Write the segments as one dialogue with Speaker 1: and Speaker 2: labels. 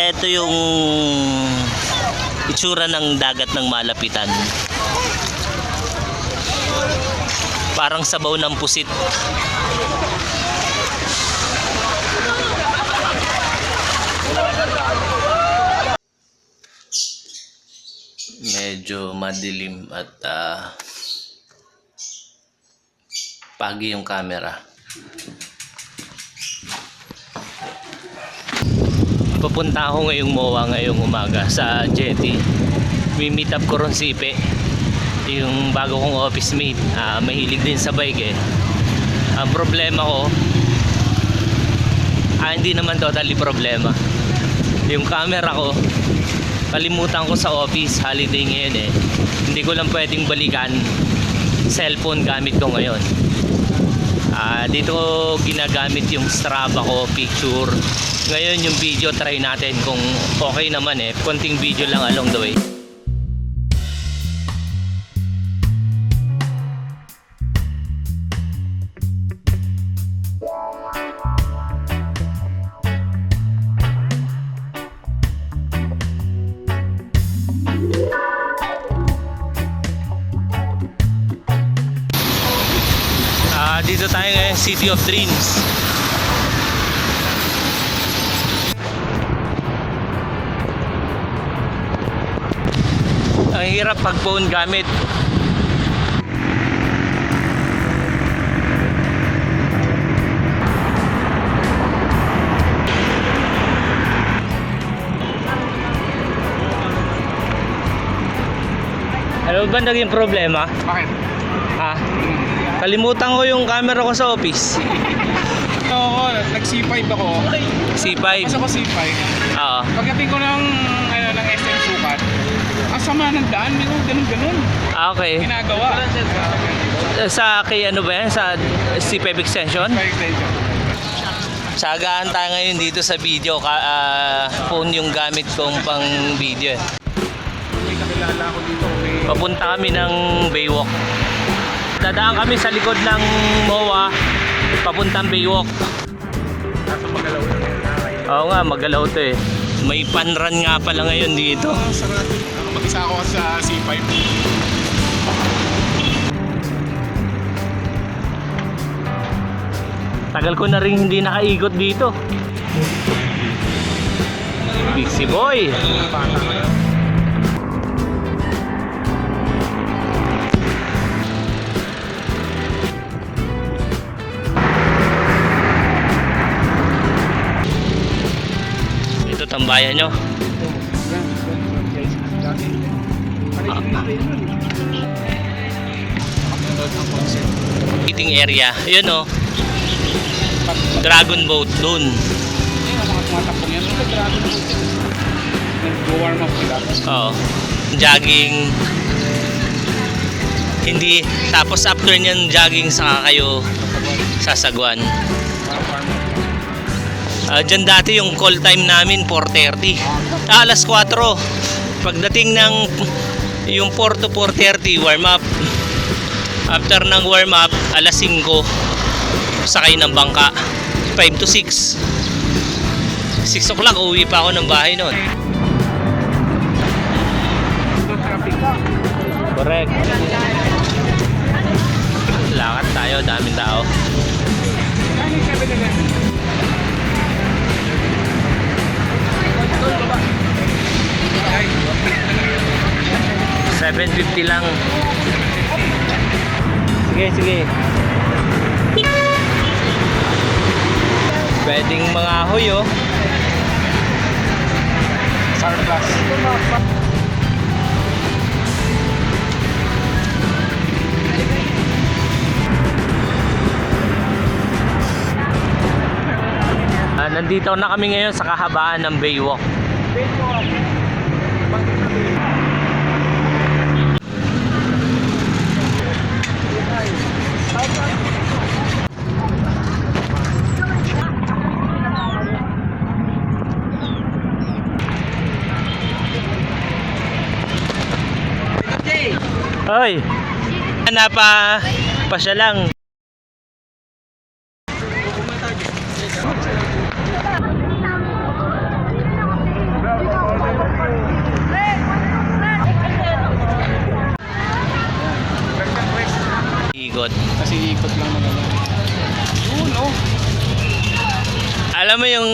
Speaker 1: ito yung itsura ng dagat ng Malapitan. Parang sabaw ng pusit. Medyo madilim at pagi yung camera. Papunta ako ngayong MOA ngayong umaga sa jetty. Meet up ko ron si Ipe, yung bago kong office mate. Mahilig din sa bike eh. Ang problema ko, hindi naman totally problema. Yung camera ko, kalimutan ko sa office, holiday ngayon eh. Hindi ko lang pwedeng balikan. Cellphone gamit ko ngayon. Dito ko ginagamit yung Strava ko, picture. Ngayon yung video, try natin kung okay naman eh. Konting video lang along the way. Dito tayo ngayon, City of Dreams. Ang hirap pag phone gamit. Ano ba naging problema?
Speaker 2: Bakit?
Speaker 1: Kalimutan ko yung camera ko sa office.
Speaker 2: Oo, nag-C5 ako.
Speaker 1: C5?
Speaker 2: Kasi ako C5.
Speaker 1: Oo.
Speaker 2: Pagdating ko ng SM Sukat, ang sama ng daan, may ganun-ganun.
Speaker 1: Okay.
Speaker 2: Ginagawa.
Speaker 1: Sa kay ano ba yan? Sa C5 extension? Sagaan tayo ngayon dito sa video. Phone yung gamit kong pang video.
Speaker 2: May kakilala ko dito.
Speaker 1: Papunta kami ng Baywalk. Dadaan kami sa likod ng MOA papuntang Baywalk.
Speaker 2: Nasa magalaw na ngayon.
Speaker 1: Oo nga, magalaw to eh. May panran nga pala ngayon dito.
Speaker 2: Sarap. Mag-isa ako sa C5.
Speaker 1: Tagal ko na rin hindi nakaikot dito. Busy boy.
Speaker 2: Bata ngayon.
Speaker 1: Ito tambayan nyo. Eating area. Yun o. Dragon boat dun.
Speaker 2: Mga tumatakbong yan. Nag-dragon boat. Nag-warm up sila.
Speaker 1: Oo. Jogging. Hindi. Tapos after nyan jogging saka kayo sasagwan. Diyan dati yung call time namin 4:30. Alas 4. Pagdating ng yung 4 to 4:30 warm up. After ng warm up, alas 5 sakay ng bangka. 5 to 6. 6 o'clock uwi pa ako ng bahay noon. Correct. Lakad tayo, daming tao. 750 lang. Sige. Pwedeng mga ahoy oh.
Speaker 2: Surplus.
Speaker 1: Nandito na kami ngayon sa kahabaan ng Baywalk. Hoy, pa siya lang.
Speaker 2: ikot lang na gano'n. Yun, no?
Speaker 1: Alam mo yung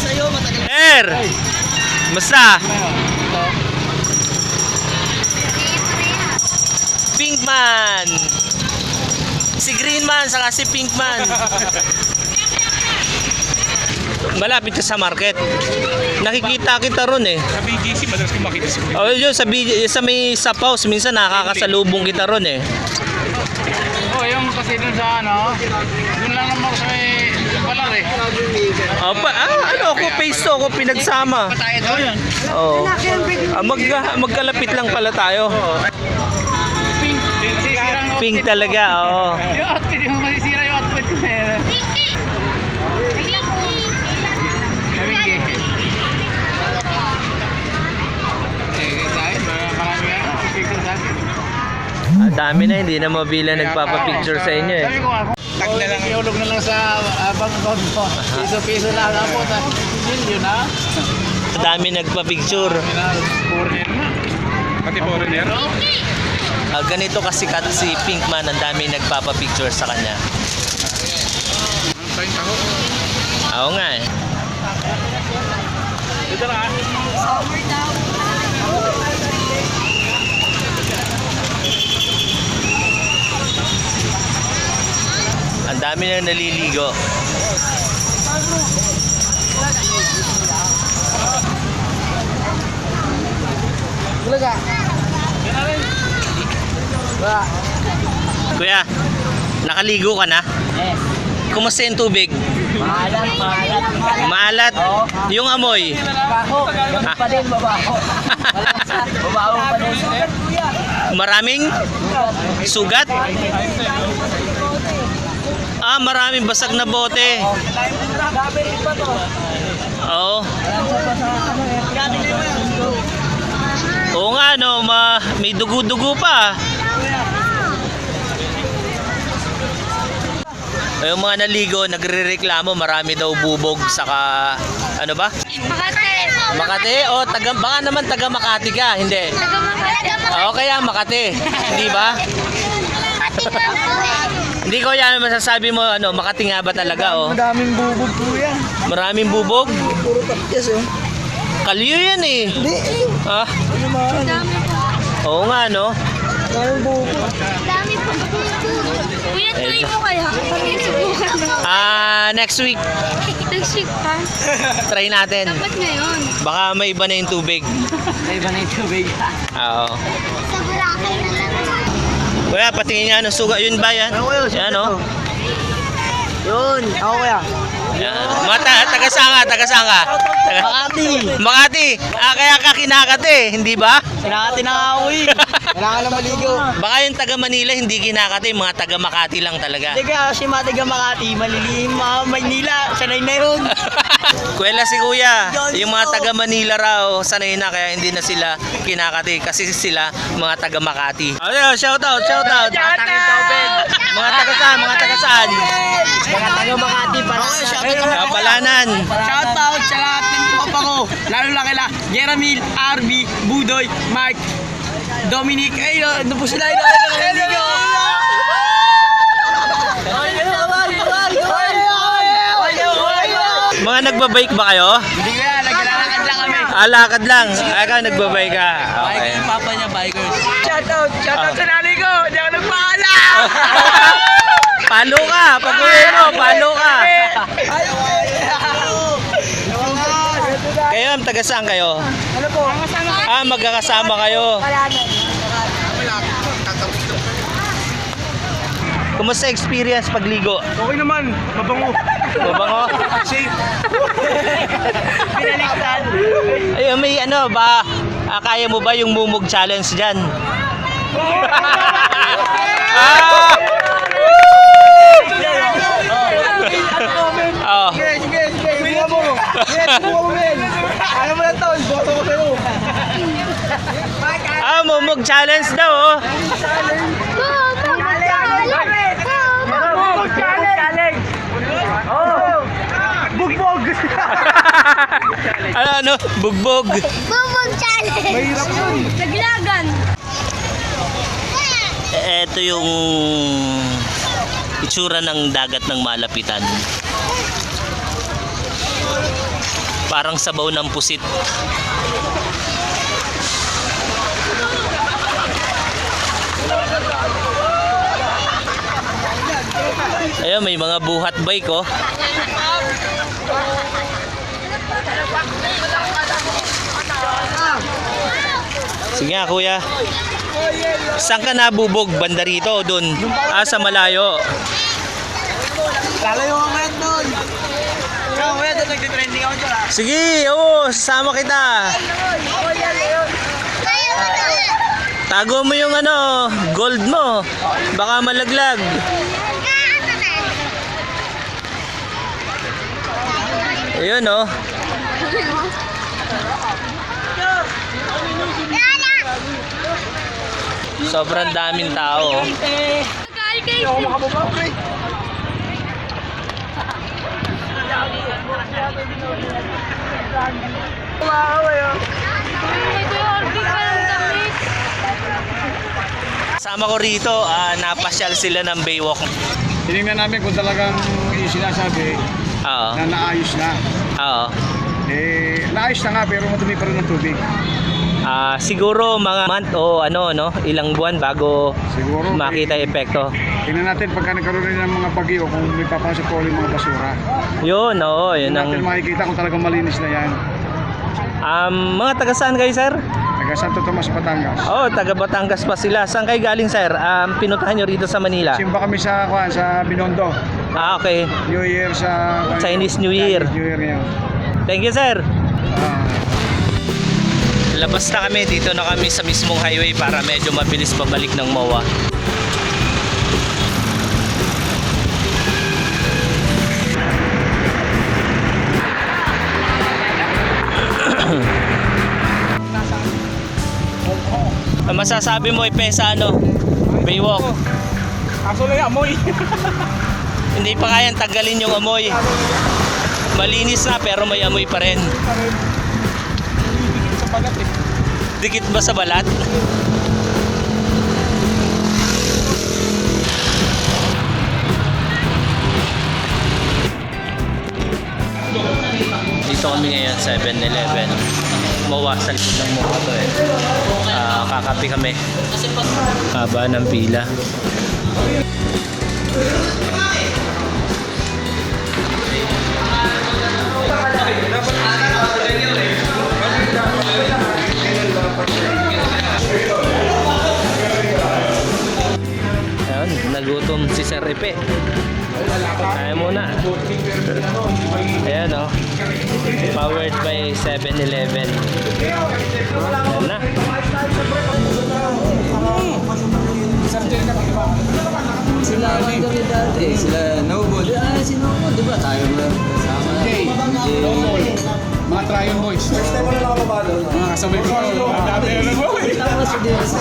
Speaker 3: Sa'yo, matagal.
Speaker 1: Air! Basta!
Speaker 2: Ito.
Speaker 1: Pinkman! Si Greenman saka si Pinkman. Malapit ka sa market. Nakikita kita ron eh.
Speaker 2: Sa BGC, madalas ko makita si Kuya.
Speaker 1: Oh, yun sa may sapaws, minsan nakakasalubong kita ron eh.
Speaker 2: Oh, yung kasi dun sa ano, dun lang naman sa may balar eh.
Speaker 1: Oh, ano ako, face to ako pinagsama.
Speaker 2: Patay doon yan.
Speaker 1: Oh. Magkalapit lang pala tayo.
Speaker 2: Pink. Masisira ang outfit
Speaker 1: Pink
Speaker 2: mo.
Speaker 1: talaga, oo.
Speaker 2: Yung outfit, yung masisira yung outfit ko eh. Sabi ko marami nga, picture sa akin.
Speaker 1: Ang dami na, hindi na mabila nagpapapicture sa inyo eh.
Speaker 2: Sabi ko ako, tag na lang, iulog na lang sa bank account mo. Piso-piso lang ako, yun na.
Speaker 1: Ang dami nagpapicture.
Speaker 2: Foreigner na. Pati foreigner?
Speaker 1: Ganito kasikat si Pinkman, ang dami nagpapapicture sa kanya.
Speaker 2: Ang tayo ako.
Speaker 1: Oo nga eh.
Speaker 2: Dito na
Speaker 1: Ang dami na naliligo.
Speaker 3: Bulaga. Ba.
Speaker 1: Kuya, nakaligo ka na?
Speaker 3: Yes.
Speaker 1: Kumusta yung tubig?
Speaker 3: Maalat.
Speaker 1: Maalat? Yung amoy?
Speaker 3: Baho. Ganun pa din, babaho. Babaho pa din.
Speaker 1: Maraming sugat? Maraming basag na bote.
Speaker 3: Gabi rin pa to.
Speaker 1: Oo. Oo nga no, may dugo-dugo pa. Yung mga naligo, nagrereklamo, marami daw bubog saka ano ba? Makati? O baka naman taga Makati ka, hindi. Oo, kaya Makati, hindi ba? Hindi ko yan masasabi mo ano, Makati nga ba talaga oh?
Speaker 3: Madaming bubog kuya.
Speaker 1: Maraming bubog?
Speaker 3: Puro tapyas oh.
Speaker 1: Kalyo yan eh.
Speaker 3: Hindi eh.
Speaker 1: Ah,
Speaker 3: Ano man.
Speaker 1: oo nga no.
Speaker 3: Daming bubog.
Speaker 4: Dami po. Kuya, try mo kaya? Subukan mo.
Speaker 1: Next week,
Speaker 4: Next week pa.
Speaker 1: try natin.
Speaker 4: Dapat ngayon.
Speaker 1: Baka may iba na yung tubig.
Speaker 3: May iba na yung tubig.
Speaker 1: Oo.
Speaker 4: Sa Boracay na lang.
Speaker 1: Kuya, patingin nga ng suga. Yun ba yan? Yan oh.
Speaker 3: Yun. Ako kuya.
Speaker 1: Yan. Mga taga-sanga.
Speaker 3: Makati.
Speaker 1: Makati. Kaya ka kinakate, hindi ba?
Speaker 3: Sinakati na ako eh. Kailangan lang maligo.
Speaker 1: Baka yung taga Manila hindi kinakate, mga taga Makati lang talaga.
Speaker 3: Hindi kaya si Matiga Makati, malilihim mga Maynila. Sanay na yun.
Speaker 1: Kuwela si Kuya, yung mga taga Manila raw, sanay na kaya hindi na sila kinakati kasi sila mga taga Makati. Ayun, shout out. Mga taga saan?
Speaker 3: Mga taga Makati pala.
Speaker 1: Palanan.
Speaker 3: Shoutout sa lahat ng tropa ko. Lalo na kila Jeramil, RB, Budoy, Mark, Dominic. Ay, ano po sila?
Speaker 1: Mga nagbabike ba kayo?
Speaker 3: Hindi ko yan, naglalakad lang kami.
Speaker 1: Lakad lang. Ikaw nagbabike ka. Okay.
Speaker 3: Papa niya, bikers. Shoutout sa nanay ko. Hindi ako nagpaala.
Speaker 1: Palo ka. Pag-uwi mo, palo ka. Kayo, taga saan kayo?
Speaker 3: Ano po?
Speaker 1: Magkakasama kayo. Kumusta experience pagligo?
Speaker 2: Okay naman, mabango.
Speaker 1: Mabango?
Speaker 2: Safe.
Speaker 3: Pinaliktad.
Speaker 1: Ayun, may ano ba? Kaya mo ba yung mumug challenge dyan? Oh.
Speaker 3: Sige. Buka mo. Men. Ano mo na to? Boto ko sa'yo.
Speaker 1: Mumug challenge daw oh.
Speaker 3: Challenge. Oh. Bugbog.
Speaker 1: Ano? Bugbog.
Speaker 4: Bubog challenge.
Speaker 2: Mahirap yun.
Speaker 4: Naglagan.
Speaker 1: Ito yung itsura ng dagat ng Malapitan. Parang sabaw ng pusit. Ayun, may mga buhat bike oh. Sige nga kuya. Saan ka nabubog? Banda rito o dun? Ah, sa malayo.
Speaker 3: Lalayo ang red doon. Ikaw, kuya, doon nagtitrending ako dyan.
Speaker 1: Sige, oo, sasama kita. Tago mo yung ano, gold mo. Baka malaglag. Ayun oh. Sobrang daming tao. Sama ko rito, napasyal sila ng Baywalk.
Speaker 2: Tinignan namin kung talagang yung sinasabi
Speaker 1: Oo.
Speaker 2: na naayos na.
Speaker 1: Oo.
Speaker 2: Naayos na nga pero madumi pa rin ng tubig.
Speaker 1: Siguro mga month o ano no, ilang buwan bago
Speaker 2: Siguro.
Speaker 1: makita yung epekto.
Speaker 2: Tingnan natin pagka nagkaroon rin ng mga bagyo kung may papasok po ulit mga basura.
Speaker 1: Yun, oo, yun
Speaker 2: Tingnan natin
Speaker 1: ang
Speaker 2: makikita kung talagang malinis na yan.
Speaker 1: mga taga saan kayo, sir?
Speaker 2: Taga Santo Tomas, Batangas.
Speaker 1: Oh, taga Batangas pa sila. Saan kayo galing, sir? Pinuntahan nyo rito sa Manila?
Speaker 2: Simba kami sa Binondo.
Speaker 1: Okay.
Speaker 2: New Year sa
Speaker 1: Chinese New Year.
Speaker 2: Chinese New Year ngayon.
Speaker 1: Thank you, sir.
Speaker 2: Ah,
Speaker 1: Labas na kami. Dito na kami sa mismong highway para medyo mabilis pabalik ng MOA. Ang masasabi mo ipesa ano? Baywalk.
Speaker 2: kaso lang amoy.
Speaker 1: Hindi pa kayang tanggalin yung amoy. Malinis na pero may amoy pa rin.
Speaker 2: Sa balat eh.
Speaker 1: Dikit ba sa balat? Dito kami ngayon, 7-Eleven. Mawa sa likod ng mukha to eh. Kakape kami. Haba ng pila. Ayun, nagutom si Sir Ipe. Kaya muna. Ayan o. Powered by 7-Eleven. Ayan na.
Speaker 3: Sila kami dati. Sila Noble. Si Noble, di ba? Tayo mo kasama.
Speaker 2: Mga Tryon Boys. Mga kasabay ko. Dati yun mo.
Speaker 3: Tapos si Dennis.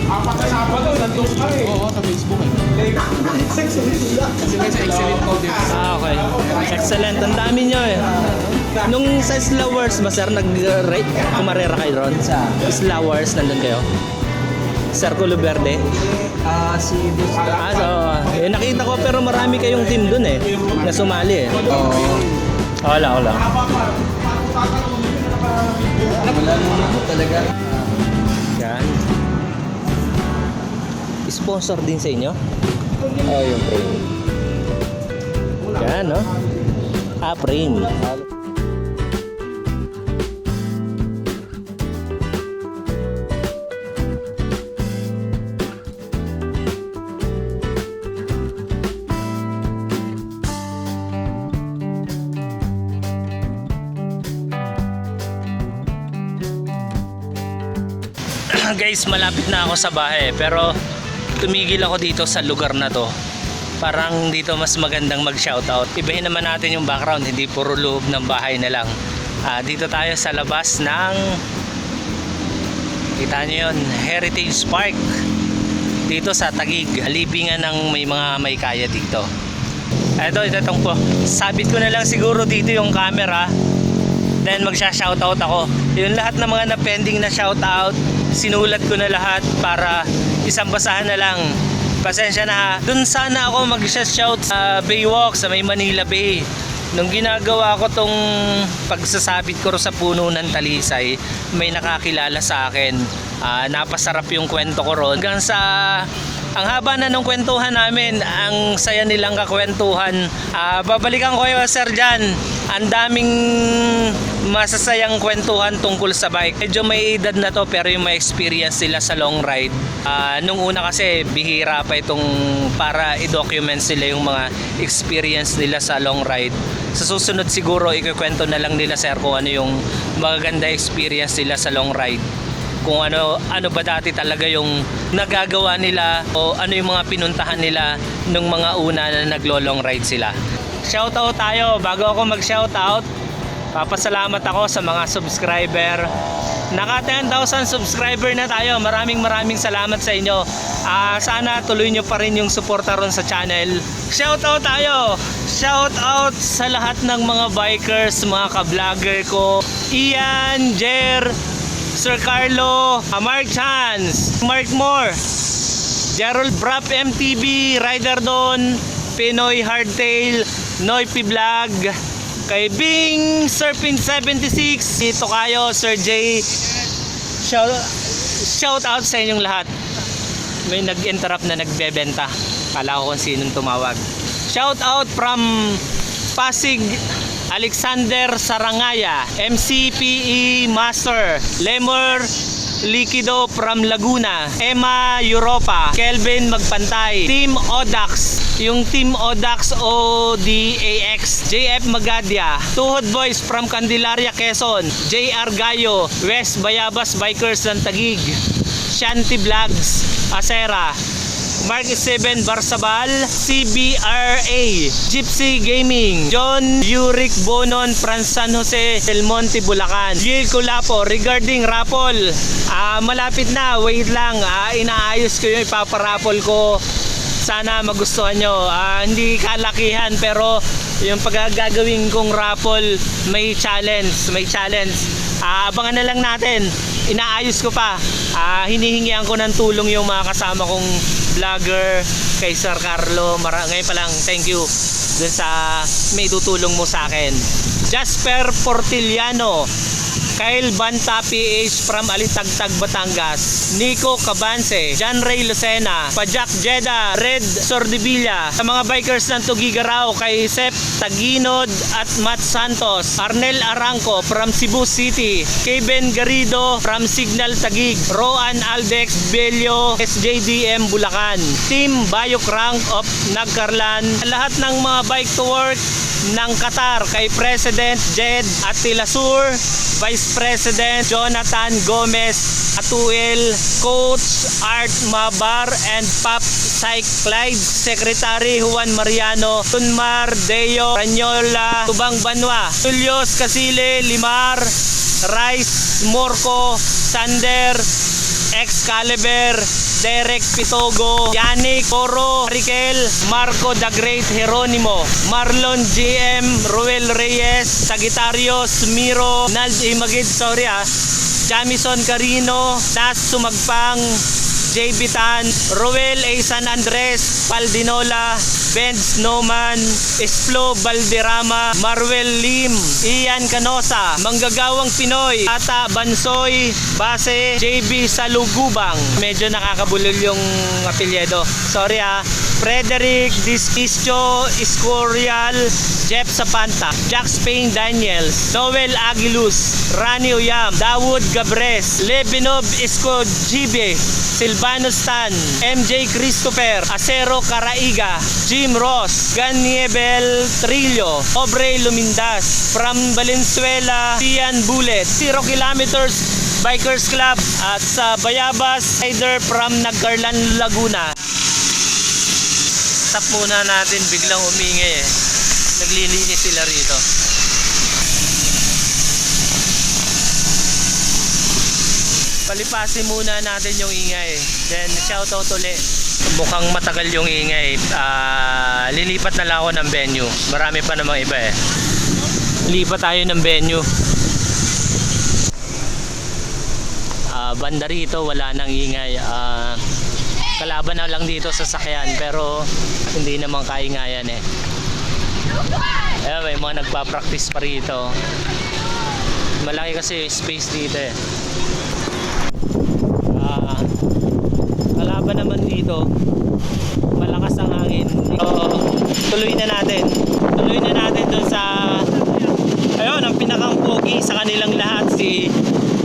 Speaker 2: Apat na Sabado, nandun ka eh. Oo, sa Facebook eh. Kasi may sa excellent code yun.
Speaker 1: Okay. Excellent. Ang dami nyo eh. Nung sa Slowers ba sir, nag-rate? Kumarera kayo ron?
Speaker 3: Sa?
Speaker 1: Slowers, nandun kayo? Circulo Verde?
Speaker 3: Si Dennis.
Speaker 1: So, nakita ko pero marami kayong team dun eh. Na sumali eh. Wala.
Speaker 3: Wala naman po talaga.
Speaker 1: Yan. Sponsor din sa inyo?
Speaker 3: Yung frame.
Speaker 1: Yan, no? Frame. Guys, malapit na ako sa bahay pero tumigil ako dito sa lugar na to. Parang dito mas magandang mag-shoutout. Ibahin naman natin yung background, hindi puro loob ng bahay na lang. Dito tayo sa labas ng, kita nyo yun, Heritage Park. dito sa Taguig, libingan ng may kaya dito. Itong po. Sabit ko na lang siguro dito yung camera. Then magsha-shoutout ako. Yung lahat ng mga na-pending na shoutout, sinulat ko na lahat para isang basahan na lang. Pasensya na ha. Doon sana ako mag-shout sa Baywalk sa may Manila Bay. Nung ginagawa ko tong pagsasabit ko sa puno ng talisay, may nakakilala sa akin. Napasarap yung kwento ko ron. Hanggang sa ang haba na nung kwentuhan namin, ang saya nilang kakwentuhan. Babalikan ko kayo sir dyan. Ang daming masasayang kwentuhan tungkol sa bike. Medyo may edad na to pero yung may experience sila sa long ride. Nung una kasi bihira pa itong para i-document sila yung mga experience nila sa long ride. Sa susunod siguro ikukwento na lang nila sir kung ano yung magaganda experience nila sa long ride. Kung ano ba dati talaga yung nagagawa nila o ano yung mga pinuntahan nila nung mga una na naglo-long ride sila. Shoutout tayo. Bago ako mag-shoutout, papasalamat ako sa mga subscriber. Naka 10,000 subscriber na tayo. Maraming salamat sa inyo. Sana tuloy nyo pa rin yung suporta ron sa channel. Shoutout tayo. Shoutout sa lahat ng mga bikers, mga ka-vlogger ko. Ian, Jer, Sir Carlo, Mark Chance, Mark Moore, Gerald Brap MTV, Rider Don, Pinoy Hardtail, Noipi Vlog, kay Bing, Surfing 76, dito kayo, Sir J. Shout out sa inyong lahat. May nag-interrupt na nagbebenta. Kala ko kung sinong tumawag. Shout out from Pasig, Alexander Sarangaya, MCPE Master, Lemur Liquido from Laguna, Emma Europa, Kelvin Magpantay, Team Odax, yung Team Odax ODAX, JF Magadia, Tuhod Boys from Candelaria, Quezon, JR Gayo, West Bayabas Bikers ng Taguig, Shanty Vlogs, Acera, Mark 7 Barsabal, CBRA, Gypsy Gaming, John Yurick Bonon, Franz San Jose, Del Monte, Bulacan, Gil Culapo. Regarding raffle, malapit na, wait lang, inaayos ko yung ipaparapol ko. Sana magustuhan nyo. Hindi kalakihan pero yung paggagawin kong raffle may challenge. Abangan na lang natin. Inaayos ko pa. Hinihingian ko ng tulong yung mga kasama kong vlogger, kay Sir Carlo. Ngayon pa lang, thank you dun sa may tutulong mo sa akin. Jasper Portiliano, Kyle Banta PH from Alitagtag, Batangas, Nico Cabanse, John Ray Lucena, Pajak Jeda, Red Sordivilla, sa mga bikers ng Tugigaraw, kay Sep Taginod at Matt Santos, Arnel Arangco from Cebu City, Kevin Garrido from Signal Taguig, Roan Aldex Bello, SJDM Bulacan, Team Bayok Rank of Nagcarlan, lahat ng mga bike to work ng Qatar, kay President Jed Atilasur, Vice President Jonathan Gomez Atuel, Coach Art Mabar and Pop Psych Clyde, Secretary Juan Mariano, Tunmar Deo Ranyola, Tubang Banwa, Julius Casile, Limar, Rice Morco, Sander Excalibur, Derek Pitogo, Yannick Coro, Riquel, Marco the Great Jeronimo, Marlon GM, Ruel Reyes, Sagittarius, Miro, Nald Imagid, Jamison Carino, Nas Sumagpang, JB Tan, Roel A. San Andres, Paldinola, Benz Noman, Esplo Valderrama, Marwel Lim, Ian Canosa, Manggagawang Pinoy, Ata Bansoy, Base, JB Salugubang. Medyo nakakabulol yung apelyedo. Sorry Frederick Disquisio Escorial, Jeff Zapanta, Jack Spain Daniels, Noel Aguiluz, Rani Uyam, Dawood Gabres, Levinov Escogibe, Silvano Stan, MJ Christopher, Acero Caraiga, Jim Ross, Ganiebel Trillo, Obre Lumindas, from Valenzuela, Tian Bullet, 0 kilometers Bikers Club, at sa Bayabas Rider from Nagcarlan, Laguna. Stop muna natin, biglang umingay naglilinis sila rito. Palipasin muna natin yung ingay, then shoutout ulit. mukhang matagal yung ingay. Lilipat na lang ako ng venue. Marami pa namang iba eh. Lipat tayo ng venue. Banda rito wala nang ingay. Kalaban na lang dito sa sakyan pero hindi naman kaingayan eh. Ayan, may mga nagpa-practice pa rito. Malaki kasi space dito eh. Kalaban naman dito, malakas ang hangin. Tuloy na natin dun sa ayun, ang pinakang pogi sa kanilang lahat, si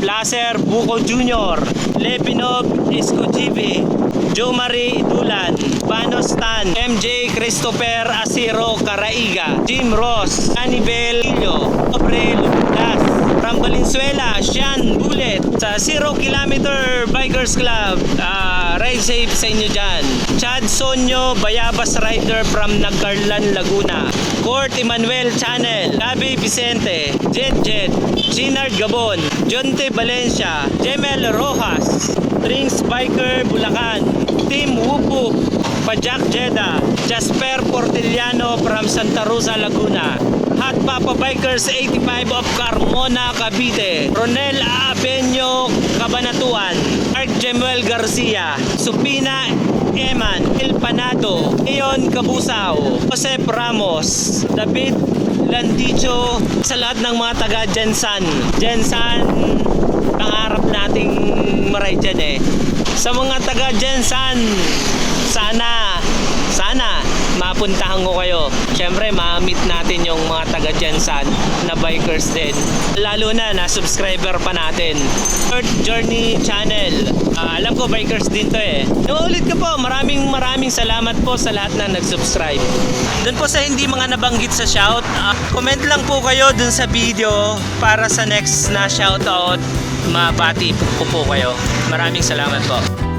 Speaker 1: Placer Buko Jr., Lepinov Escogive, Joe Marie Idulan, Panos Tan, MJ Christopher Asiro Caraiga, Jim Ross, Anibel Illo, Obre Ludas, from Valenzuela, Sean Bullet, sa 0 Kilometer Bikers Club, ride safe sa inyo dyan. Chad Sonyo, Bayabas Rider from Nagcarlan, Laguna, Court Emmanuel Channel, Gabi Vicente, Jet, Ginard Gabon, Jonte Valencia, Jemel Rojas, Drinks Biker Bulacan, Team Wupu, Pajak Jeddah, Jasper Portiliano from Santa Rosa, Laguna, Hot Papa Bikers 85 of Carmona, Cavite, Ronel Abenyo, Cabanatuan, Mark Jemuel Garcia, Supina Eman, El Panado, Leon Cabusao, Josep Ramos, David Landicho, sa lahat ng mga taga Jensan, pangarap nating maray dyan eh. Sa mga taga Jensan, sana mapuntahan ko kayo. Siyempre, ma-meet natin yung mga taga Jensan na bikers din. Lalo na subscriber pa natin. Earth Journey Channel. Alam ko, bikers din to eh. Naulit ko po, maraming salamat po sa lahat na nag-subscribe. Doon po sa hindi mga nabanggit sa shout, comment lang po kayo dun sa video para sa next na shoutout, mabati po kayo. Maraming salamat po.